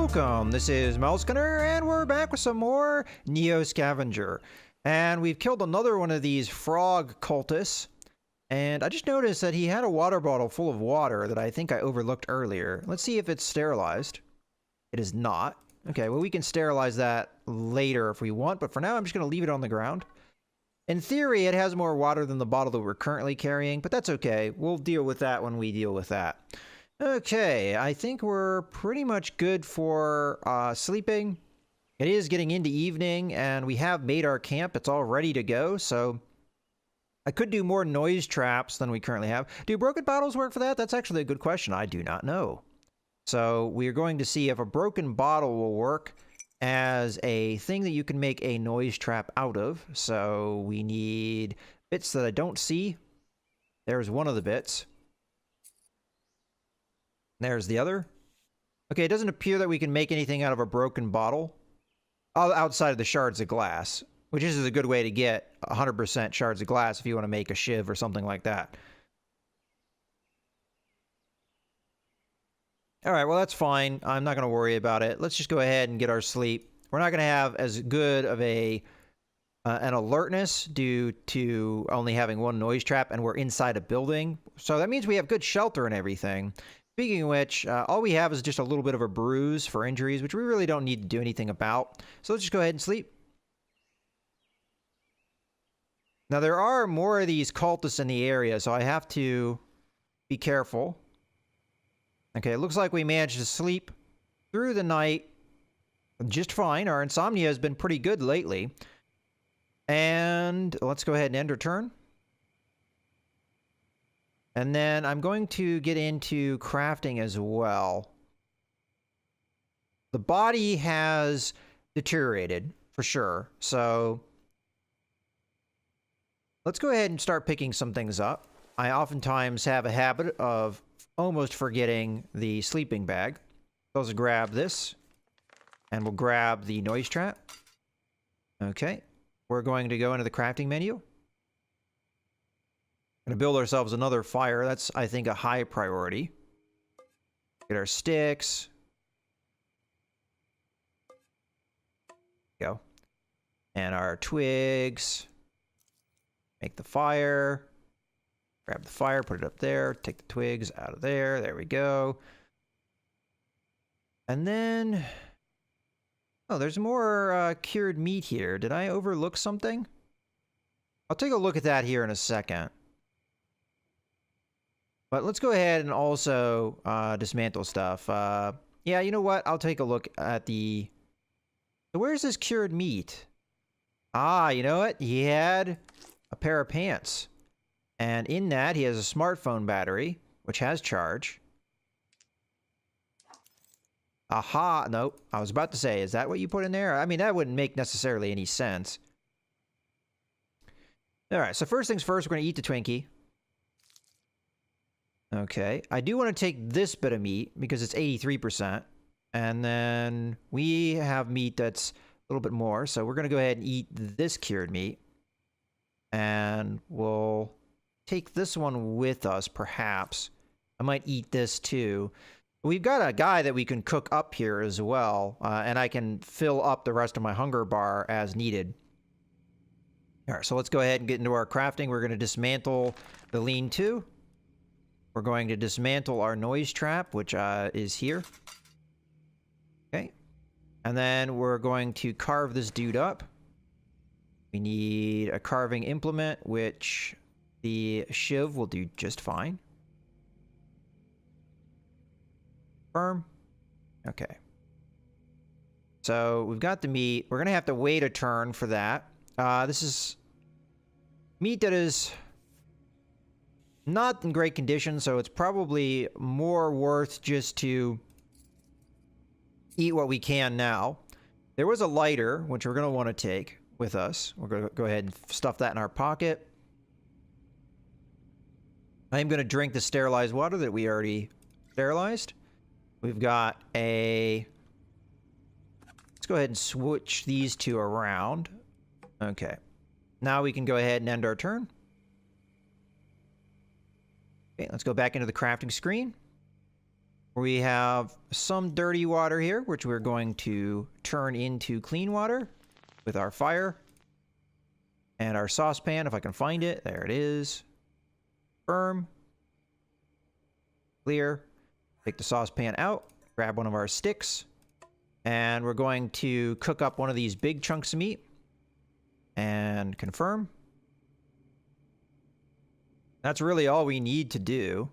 Welcome, this is Scavenger, and we're back with some more Scavenger. And we've killed another one of these frog cultists. And I just noticed that he had a water bottle full of water that I think I overlooked earlier. Let's see if it's sterilized. It is not. Okay, well we can sterilize that later if we want, but for now I'm just going to leave it on the ground. In theory, it has more water than the bottle that we're currently carrying, but that's okay. We'll deal with that when we deal with that. Okay, I think we're pretty much good for sleeping. It is getting into evening, and we have made our camp. It's all ready to go, so I could do more noise traps than we currently have. Do broken bottles work for that? That's actually a good question. I do not know. So we're going to see if a broken bottle will work as a thing that you can make a noise trap out of. So we need bits that I don't see. There's one of the bits. There's the other. Okay, it doesn't appear that we can make anything out of a broken bottle outside of the shards of glass, which is a good way to get 100% shards of glass if you want to make a shiv or something like that. All right, well, that's fine. I'm not going to worry about it. Let's just go ahead and get our sleep. We're not going to have as good of an alertness due to only having one noise trap, and we're inside a building. So that means we have good shelter and everything. Speaking of which, all we have is just a little bit of a bruise for injuries, which we really don't need to do anything about. So let's just go ahead and sleep. Now, there are more of these cultists in the area, so I have to be careful. Okay, it looks like we managed to sleep through the night just fine. Our insomnia has been pretty good lately. And let's go ahead and end our turn. And then I'm going to get into crafting as well. The body has deteriorated, for sure. So let's go ahead and start picking some things up. I oftentimes have a habit of almost forgetting the sleeping bag. So let's grab this. And we'll grab the noise trap. Okay. We're going to go into the crafting menu. Gonna build ourselves another fire. That's, I think, a high priority. Get our sticks. Go. And our twigs. Make the fire. Grab the fire, put it up there. Take the twigs out of there. There we go. And then... oh, there's more cured meat here. Did I overlook something? I'll take a look at that here in a second. But let's go ahead and also dismantle stuff. Yeah, you know what? I'll take a look at the... so where's this cured meat? Ah, you know what? He had a pair of pants. And in that, he has a smartphone battery, which has charge. Aha, nope. I was about to say, is that what you put in there? I mean, that wouldn't make necessarily any sense. Alright, so first things first, we're going to eat the Twinkie. Okay, I do want to take this bit of meat because it's 83%. And then we have meat that's a little bit more, so we're going to go ahead and eat this cured meat. And we'll take this one with us, perhaps. I might eat this too. We've got a guy that we can cook up here as well, and I can fill up the rest of my hunger bar as needed. All right, so let's go ahead and get into our crafting. We're going to dismantle the lean-to. We're going to dismantle our noise trap, which is here. Okay. And then we're going to carve this dude up. We need a carving implement, which the shiv will do just fine. Firm. Okay. So we've got the meat. We're going to have to wait a turn for that. This is meat that is not in great condition, so it's probably more worth just to eat what we can now. There was a lighter, which we're going to want to take with us. We're going to go ahead and stuff that in our pocket. I am going to drink the sterilized water that we already sterilized. We've got a... let's go ahead and switch these two around. Okay. Now we can go ahead and end our turn. Okay, let's go back into the crafting screen. We have some dirty water here, which we're going to turn into clean water with our fire. And our saucepan, if I can find it. There it is. Firm. Clear. Take the saucepan out. Grab one of our sticks. And we're going to cook up one of these big chunks of meat. And confirm. That's really all we need to do.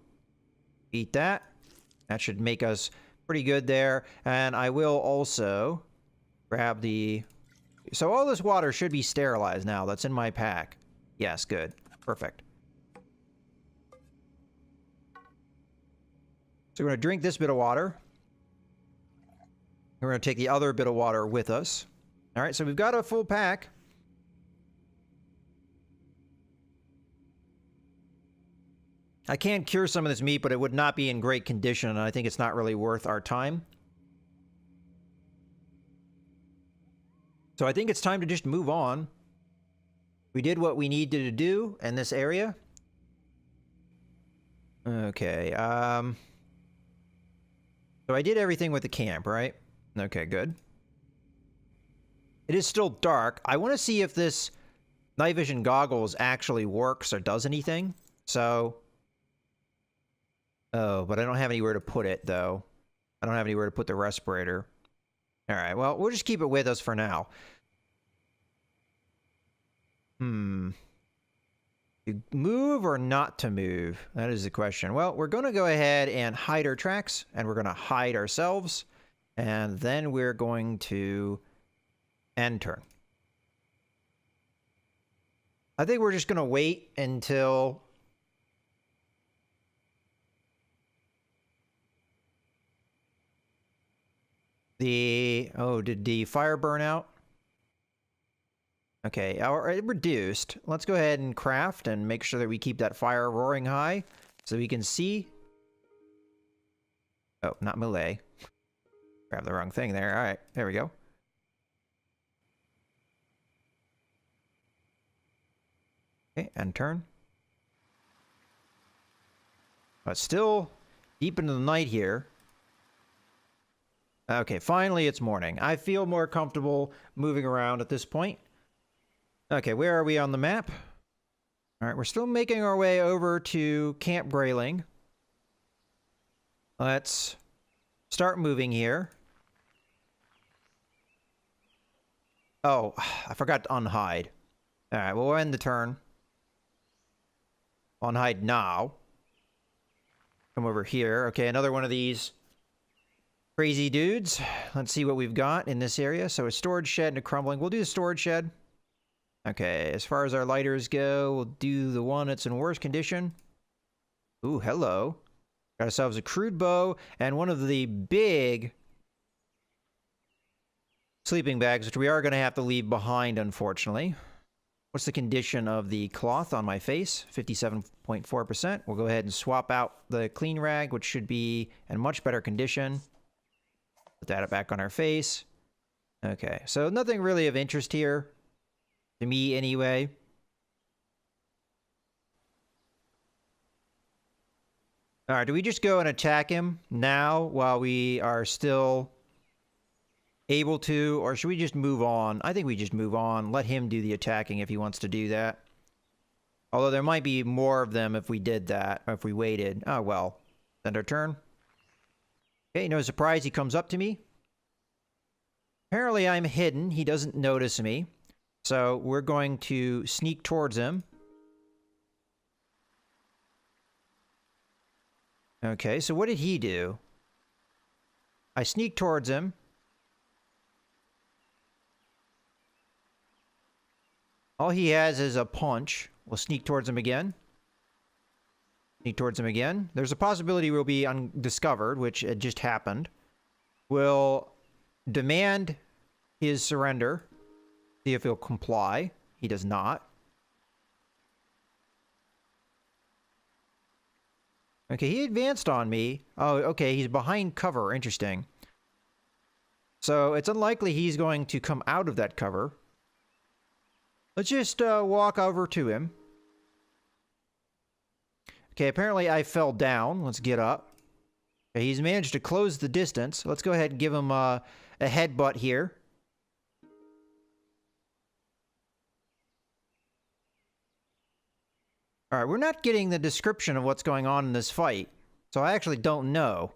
Eat that. That should make us pretty good there. And I will also grab the... So all this water should be sterilized now. That's in my pack. Yes, good. Perfect. So we're going to drink this bit of water. We're going to take the other bit of water with us. All right, so we've got a full pack. I can cure some of this meat, but it would not be in great condition, and I think it's not really worth our time. So I think it's time to just move on. We did what we needed to do in this area. Okay, so I did everything with the camp, right? Okay, good. It is still dark. I want to see if this night vision goggles actually works or does anything. So... Oh, but I don't have anywhere to put it, though. I don't have anywhere to put the respirator. Alright, well, we'll just keep it with us for now. To move or not to move? That is the question. Well, we're going to go ahead and hide our tracks, and we're going to hide ourselves, and then we're going to end turn. I think we're just going to wait until... did the fire burn out? Okay, it reduced. Let's go ahead and craft and make sure that we keep that fire roaring high so we can see. Oh, not melee. Grab the wrong thing there. All right, there we go. Okay, and turn. But still deep into the night here. Okay, finally it's morning. I feel more comfortable moving around at this point. Okay, where are we on the map? All right, we're still making our way over to Camp Grayling. Let's start moving here. Oh, I forgot to unhide. All right, we'll end the turn. Unhide now. Come over here. Okay, another one of these crazy dudes. Let's see what we've got in this area. So a storage shed and a crumbling. We'll do the storage shed. Okay, as far as our lighters go, we'll do the one that's in worse condition. Ooh, hello. Got ourselves a crude bow and one of the big sleeping bags, which we are going to have to leave behind, unfortunately. What's the condition of the cloth on my face? 57.4%. We'll go ahead and swap out the clean rag, which should be in much better condition. Put that back on our face. Okay, so nothing really of interest here. To me, anyway. Alright, do we just go and attack him now while we are still able to? Or should we just move on? I think we just move on. Let him do the attacking if he wants to do that. Although there might be more of them if we did that. Or if we waited. Oh, well. End our turn. Okay, no surprise, he comes up to me. Apparently I'm hidden. He doesn't notice me. So we're going to sneak towards him. Okay, so what did he do? I sneak towards him. All he has is a punch. We'll sneak towards him again. Sneak towards him again. There's a possibility we'll be undiscovered, which it just happened. We'll demand his surrender. See if he'll comply. He does not. Okay, he advanced on me. Oh, okay, he's behind cover. Interesting. So it's unlikely he's going to come out of that cover. Let's just walk over to him. Okay, apparently I fell down. Let's get up. Okay, he's managed to close the distance. Let's go ahead and give him a headbutt here. All right, we're not getting the description of what's going on in this fight, so I actually don't know.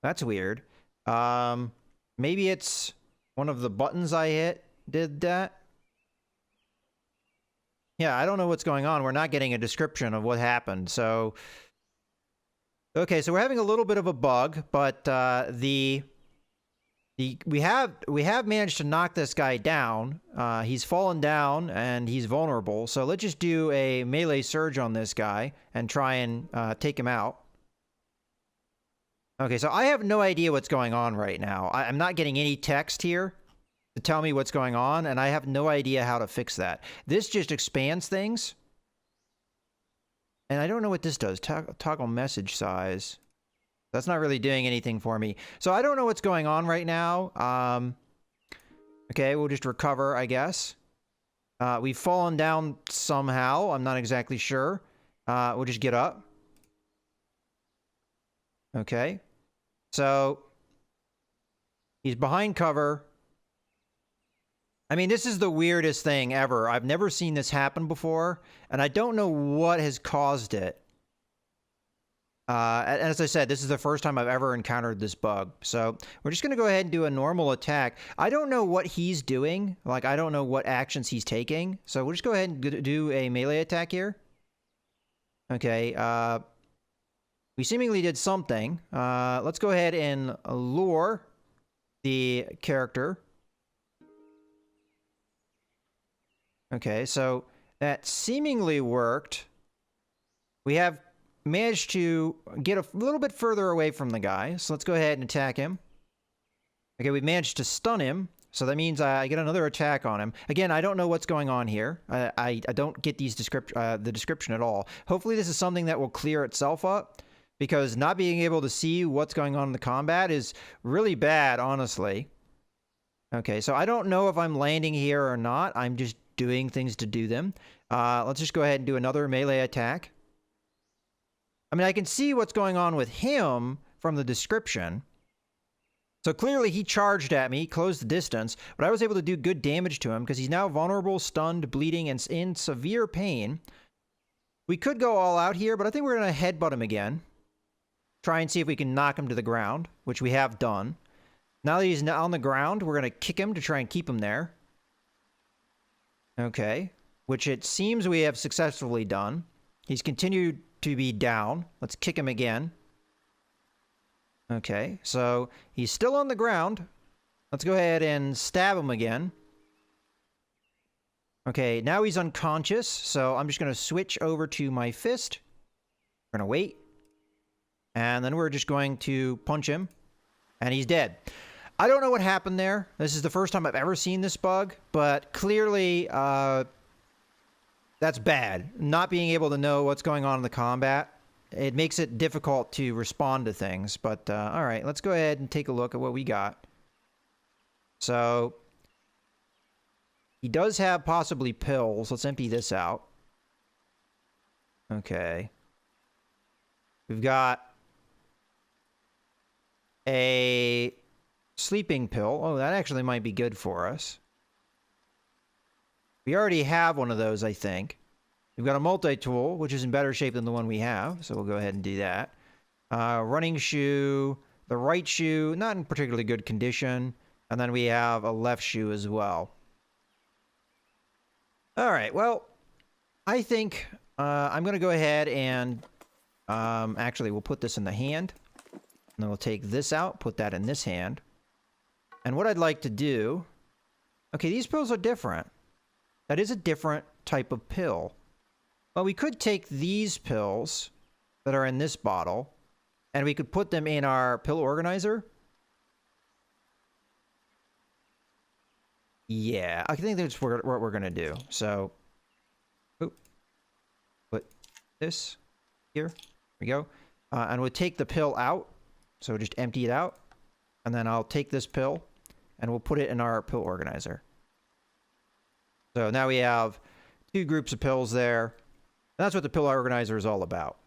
That's weird. Maybe it's one of the buttons I hit did that. Yeah, I don't know what's going on. We're not getting a description of what happened. So, okay, so we're having a little bit of a bug, but we have managed to knock this guy down. He's fallen down and he's vulnerable. So let's just do a melee surge on this guy and try and take him out. Okay, so I have no idea what's going on right now. I'm not getting any text here to tell me what's going on, and I have no idea how to fix that. This just expands things. And I don't know what this does. Toggle message size. That's not really doing anything for me. So I don't know what's going on right now. Okay, we'll just recover, I guess. We've fallen down somehow. I'm not exactly sure. We'll just get up. Okay. So he's behind cover. I mean, this is the weirdest thing ever. I've never seen this happen before, and I don't know what has caused it. As I said, this is the first time I've ever encountered this bug. So we're just going to go ahead and do a normal attack. I don't know what he's doing. Like, I don't know what actions he's taking. So we'll just go ahead and do a melee attack here. Okay. We seemingly did something. Let's go ahead and lure the character. Okay, so that seemingly worked. We have managed to get a little bit further away from the guy. So let's go ahead and attack him. Okay, we managed to stun him. So that means I get another attack on him. Again, I don't know what's going on here. I don't get these the description at all. Hopefully this is something that will clear itself up, because not being able to see what's going on in the combat is really bad, honestly. Okay, so I don't know if I'm landing here or not. I'm just doing things to do them. Let's just go ahead and do another melee attack. I mean, I can see what's going on with him from the description. So clearly he charged at me, closed the distance, but I was able to do good damage to him because he's now vulnerable, stunned, bleeding, and in severe pain. We could go all out here, but I think we're going to headbutt him again. Try and see if we can knock him to the ground, which we have done. Now that he's on the ground, we're going to kick him to try and keep him there. Okay, which it seems we have successfully done. He's continued to be down. Let's kick him again. Okay, so he's still on the ground. Let's go ahead and stab him again. Okay, now he's unconscious, so I'm just going to switch over to my fist. We're going to wait. And then we're just going to punch him. And he's dead. I don't know what happened there. This is the first time I've ever seen this bug, but clearly that's bad. Not being able to know what's going on in the combat. It makes it difficult to respond to things. But all right, let's go ahead and take a look at what we got. So he does have possibly pills. Let's empty this out. Okay. We've got a sleeping pill. Oh, that actually might be good for us. We already have one of those, I think. We've got a multi-tool, which is in better shape than the one we have, so we'll go ahead and do that. Running shoe, the right shoe, not in particularly good condition, and then we have a left shoe as well. All right, well, I think I'm going to go ahead and actually we'll put this in the hand, and then we'll take this out, put that in this hand. And what I'd like to do... Okay, these pills are different. That is a different type of pill. Well, we could take these pills that are in this bottle, and we could put them in our pill organizer. Yeah, I think that's what we're going to do. So, put this here. Here we go. And we'll take the pill out. So just empty it out. And then I'll take this pill, and we'll put it in our pill organizer. So now we have 2 groups of pills there. That's what the pill organizer is all about.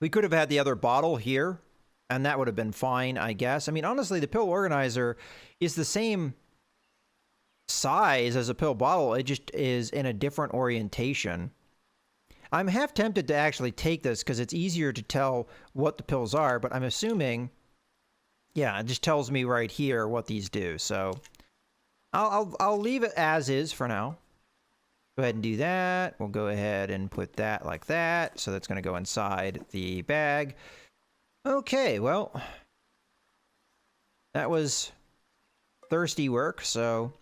We could have had the other bottle here, and that would have been fine, I guess. I mean, honestly, the pill organizer is the same size as a pill bottle. It just is in a different orientation. I'm half tempted to actually take this because it's easier to tell what the pills are, but I'm assuming, yeah, it just tells me right here what these do. So I'll leave it as is for now. Go ahead and do that. We'll go ahead and put that like that. So that's going to go inside the bag. Okay, well, that was thirsty work. So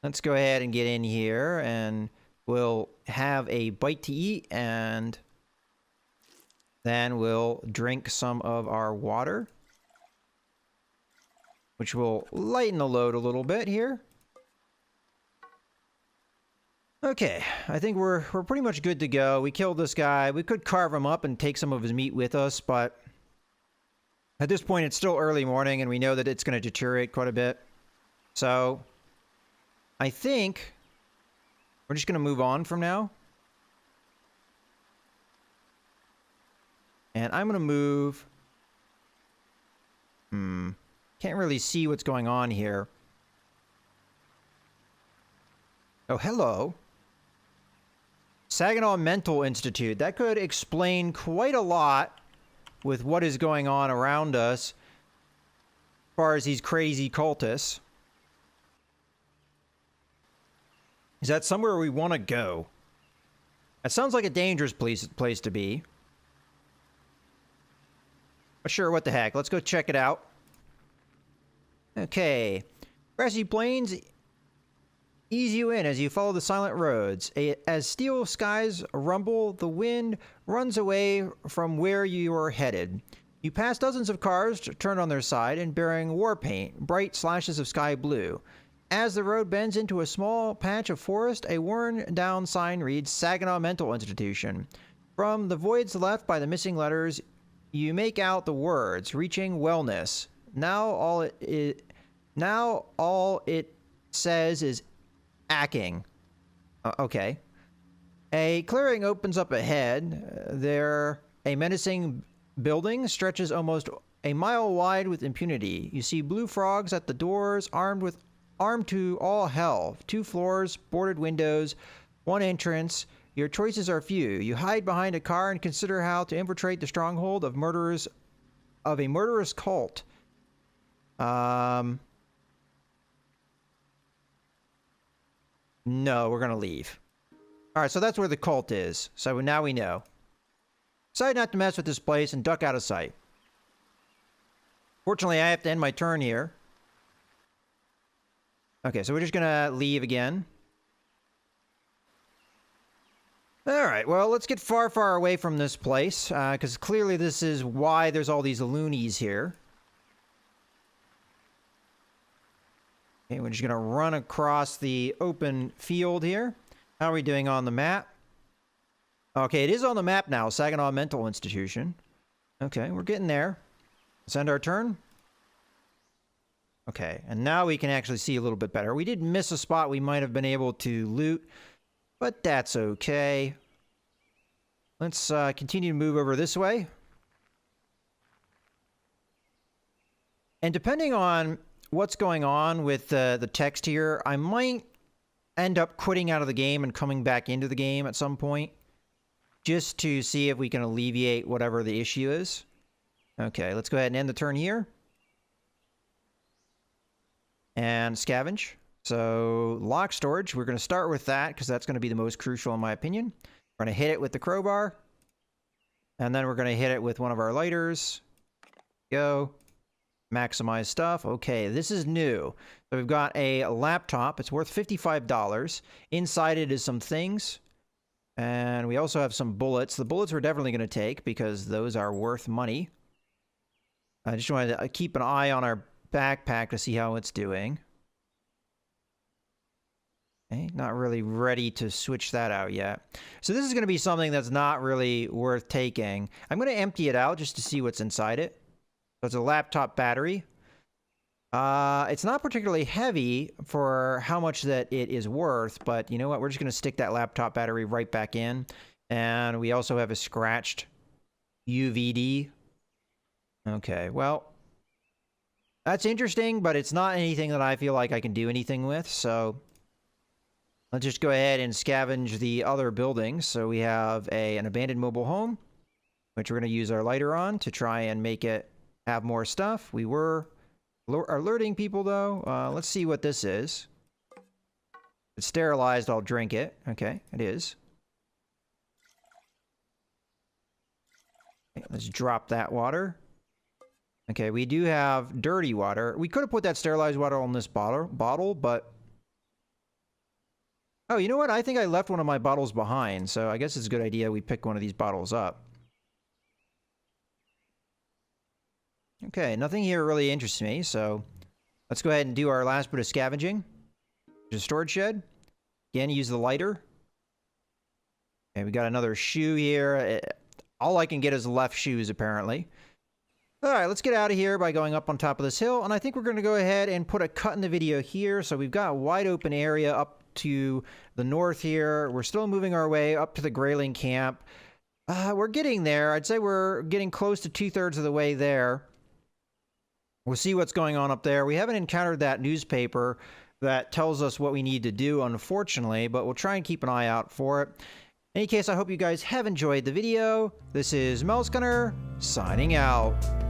let's go ahead and get in here and we'll have a bite to eat and then we'll drink some of our water, which will lighten the load a little bit here. Okay, I think we're pretty much good to go. We killed this guy. We could carve him up and take some of his meat with us, but at this point it's still early morning and we know that it's going to deteriorate quite a bit. So I think we're just going to move on from now. And I'm going to move... Can't really see what's going on here. Oh, hello. Saginaw Mental Institute. That could explain quite a lot with what is going on around us as far as these crazy cultists. Is that somewhere we want to go? That sounds like a dangerous place to be. But sure, what the heck. Let's go check it out. Okay. Grassy plains ease you in as you follow the silent roads. As steel skies rumble, the wind runs away from where you are headed. You pass dozens of cars turned on their side and bearing war paint, bright slashes of sky blue. As the road bends into a small patch of forest, a worn-down sign reads Saginaw Mental Institution. From the voids left by the missing letters, you make out the words, reaching wellness. Now all it says is acking. Okay. A clearing opens up ahead. There, a menacing building stretches almost a mile wide with impunity. You see blue frogs at the doors, armed to all hell. 2 floors, boarded windows, 1 entrance. Your choices are few. You hide behind a car and consider how to infiltrate the stronghold of a murderous cult. No, we're gonna leave. Alright, so that's where the cult is. So now we know. Decide not to mess with this place and duck out of sight. Fortunately, I have to end my turn here. Okay, so we're just gonna leave again. Alright, well, let's get far, far away from this place, because clearly this is why there's all these loonies here. Okay, we're just gonna run across the open field here. How are we doing on the map? Okay, it is on the map now, Saginaw Mental Institution. Okay, we're getting there. Let's end our turn. Okay, and now we can actually see a little bit better. We did miss a spot we might have been able to loot, but that's okay. Let's continue to move over this way. And depending on what's going on with the text here, I might end up quitting out of the game and coming back into the game at some point, just to see if we can alleviate whatever the issue is. Okay, let's go ahead and end the turn here. And scavenge. So, lock storage, we're going to start with that, because that's going to be the most crucial in my opinion. We're going to hit it with the crowbar. And then we're going to hit it with one of our lighters. Go. Maximize stuff. Okay, this is new. So we've got a laptop. It's worth $55. Inside it is some things. And we also have some bullets. The bullets we're definitely going to take because those are worth money. I just wanted to keep an eye on our backpack to see how it's doing. Okay, not really ready to switch that out yet. So this is going to be something that's not really worth taking. I'm going to empty it out just to see what's inside it. So it's a laptop battery. It's not particularly heavy for how much that it is worth, but you know what? We're just going to stick that laptop battery right back in. And we also have a scratched UVD. Okay, well, that's interesting, but it's not anything that I feel like I can do anything with, so let's just go ahead and scavenge the other buildings. So we have an abandoned mobile home, which we're going to use our lighter on to try and make it have more stuff. We were alerting people, though. Let's see what this is. It's sterilized. I'll drink it. Okay, it is. Okay, let's drop that water. Okay, we do have dirty water. We could have put that sterilized water on this bottle, but... Oh, you know what? I think I left one of my bottles behind, so I guess it's a good idea we pick one of these bottles up. Okay, nothing here really interests me, so let's go ahead and do our last bit of scavenging. There's a storage shed. Again, use the lighter. Okay, we got another shoe here. All I can get is left shoes, apparently. All right, let's get out of here by going up on top of this hill, and I think we're going to go ahead and put a cut in the video here. So we've got a wide open area up to the north here. We're still moving our way up to the Grayling camp. We're getting there. I'd say we're getting close to 2/3 of the way there. We'll see what's going on up there. We haven't encountered that newspaper that tells us what we need to do, unfortunately, but we'll try and keep an eye out for it. In any case, I hope you guys have enjoyed the video. This is Mouse Gunner, signing out.